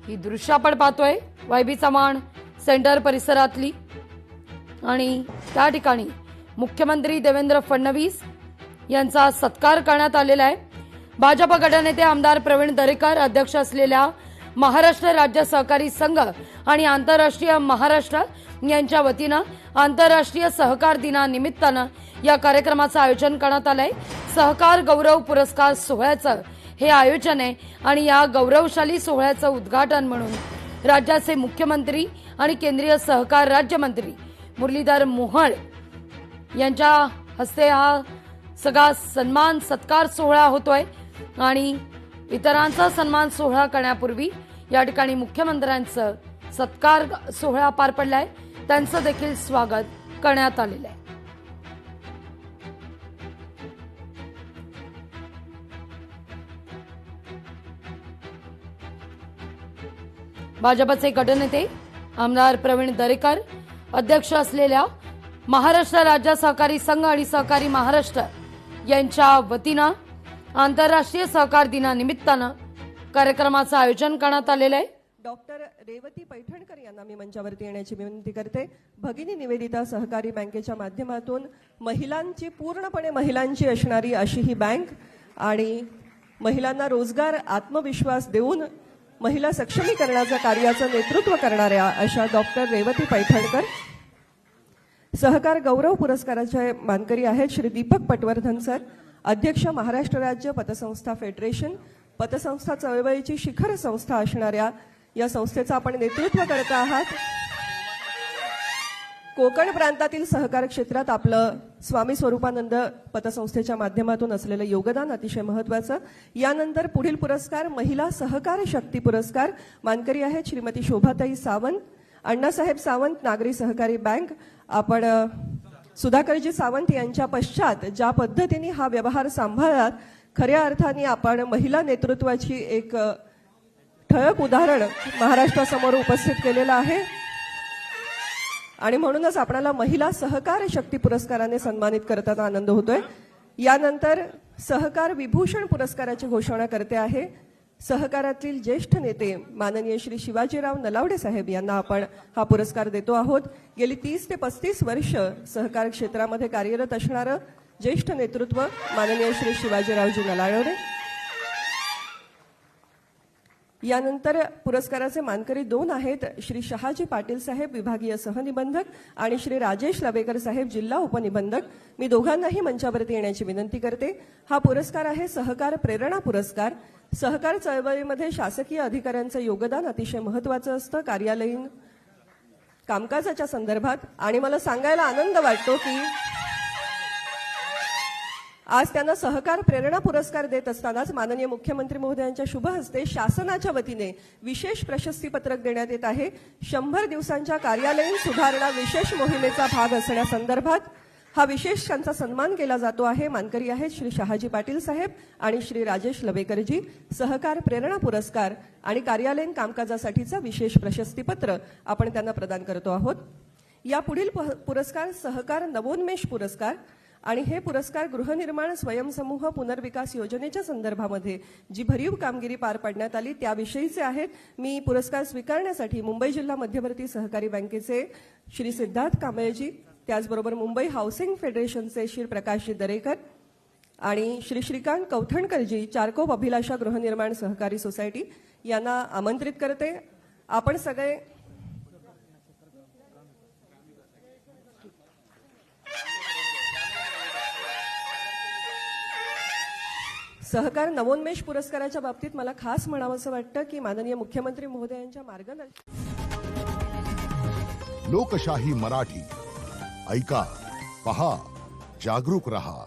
ही दृश्य आपण पाहतोय वायबी चव्हाण सेंटर परिसरातली आणि त्या ठिकाणी मुख्यमंत्री देवेंद्र फडणवीस यांचा सत्कार करण्यात आलेला आहे। भाजप गटनेते आमदार प्रवीण दरेकर अध्यक्ष असलेल्या महाराष्ट्र राज्य सहकारी संघ आणि आंतरराष्ट्रीय महाराष्ट्र यांच्या वतीनं आंतरराष्ट्रीय सहकार दिनानिमित्तानं या कार्यक्रमाचं आयोजन करण्यात आलंय। सहकार गौरव पुरस्कार सोहळ्याचं हे आयोजन आहे आणि या गौरवशाली सोहळ्याचं उद्घाटन म्हणून राज्याचे मुख्यमंत्री आणि केंद्रीय सहकार राज्यमंत्री मुरलीधर मोहोळ यांच्या हस्ते हा सगळा सन्मान सत्कार सोहळा होतोय आणि इतरांचा सन्मान सोहळा करण्यापूर्वी या ठिकाणी मुख्यमंत्र्यांचं सत्कार सोहळा पार पडलाय, त्यांचं देखील स्वागत करण्यात आलेलं आहे। भाजपचे गटनेते आमदार प्रवीण दरेकर अध्यक्ष असलेल्या महाराष्ट्र राज्य सहकारी संघ आणि सहकारी महाराष्ट्र यांच्या वतीनं आंतरराष्ट्रीय सहकार दिनानिमित्तानं कार्यक्रमाचं आयोजन करण्यात आलेलं आहे। डॉक्टर रेवती पैठणकर यांना मी मंचावरती येण्याची विनंती करते। भगिनी निवेदिता सहकारी बँकेच्या माध्यमातून महिलांची पूर्णपणे महिलांची असणारी अशी ही बँक आणि महिलांना रोजगार आत्मविश्वास देऊन महिला सक्षमीकरणाच्या कार्याचं नेतृत्व करणाऱ्या अशा डॉक्टर रेवती पैठणकर सहकार गौरव पुरस्काराचे मानकरी आहेत श्री दीपक पटवर्धन सर, अध्यक्ष महाराष्ट्र राज्य पतसंस्था फेडरेशन, पतसंस्था चळवळीची शिखर संस्था असणाऱ्या या संस्थेचं आपण नेतृत्व करत आहात। कोकण प्रांतातील सहकार क्षेत्रात आपलं स्वामी स्वरूपानंद पतसंस्थेच्या माध्यमातून असलेलं योगदान अतिशय महत्त्वाचं। यानंतर पुढील पुरस्कार महिला सहकार शक्ती पुरस्कार मानकरी आहेत श्रीमती शोभाताई सावंत, अण्णासाहेब सावंत नागरी सहकारी बँक। आपण सुधाकरजी सावंत यांच्या पश्चात ज्या पद्धतीने हा व्यवहार सांभाळलात, खऱ्या अर्थाने आपण महिला नेतृत्वाची एक ठळक उदाहरण महाराष्ट्रासमोर उपस्थित केलेलं आहे आणि म्हणूनच आपल्याला महिला सहकार शक्ती पुरस्काराने सन्मानित करताना आनंद होतोय। यानंतर सहकार विभूषण पुरस्काराची घोषणा करते आहे सहकारातील ज्येष्ठ नेते माननीय श्री शिवाजीराव नलावडे साहेब यांना आपण हा पुरस्कार देतो आहोत। गेली 30 ते 35 वर्ष सहकार क्षेत्रामध्ये कार्यरत असणारं ज्येष्ठ नेतृत्व माननीय श्री शिवाजीरावजी नलावडे। यानंतर पुरस्काराचे मानकरी 2 आहेत श्री शहाजी पाटील साहेब विभागीय सहनिबंधक आणि श्री राजेश लवेकर साहेब जिल्हा उपनिबंधक। मी दोघांनाही मंचावरती येण्याची विनंती करते। हा पुरस्कार आहे सहकार प्रेरणा पुरस्कार। सहकार चळवळीमध्ये शासकीय अधिकाऱ्यांचं योगदान अतिशय महत्त्वाचं असतं कार्यालयीन कामकाजाच्या संदर्भात आणि मला सांगायला आनंद वाटतो की आज त्यांना सहकार प्रेरणा पुरस्कार देत असतानाच माननीय मुख्यमंत्री महोदयांच्या शुभ हस्ते शासनाच्या वतीने विशेष प्रशस्ती पत्रक देण्यात येत आहे। 100 दिवसांच्या कार्यालयीन सुधारणा विशेष मोहिमेचा भाग असण्यासंदर्भात हा विशेष त्यांचा सन्मान केला जातो आहे। मानकरी आहेत श्री शहाजी पाटील साहेब आणि श्री राजेश लवेकरजी। सहकार प्रेरणा पुरस्कार आणि कार्यालयीन कामकाजासाठीचा विशेष प्रशस्तीपत्र आपण त्यांना प्रदान करतो आहोत। या पुढील पुरस्कार सहकार नवोन्मेष पुरस्कार आणि हे पुरस्कार गृहनिर्माण स्वयंसमूह पुनर्विकास योजनेच्या संदर्भामध्ये जी भरीव कामगिरी पार पाडण्यात आली त्याविषयीचे आहेत। मी पुरस्कार स्वीकारण्यासाठी मुंबई जिल्हा मध्यवर्ती सहकारी बँकेचे श्री सिद्धार्थ कांबळेजी, त्याचबरोबर मुंबई हाऊसिंग फेडरेशनचे श्री प्रकाशजी दरेकर आणि श्री श्रीकांत कौठणकरजी चारकोप अभिलाषा गृहनिर्माण सहकारी सोसायटी यांना आमंत्रित करते। आपण सगळे सहकार नवोन्मेष पुरस्काराच्या बाबतीत मला खास म्हणावंसं वाटतं की माननीय मुख्यमंत्री महोदयांच्या मार्गदर्शन लोकशाही मराठी ऐका, पहा, जागरूक रहा।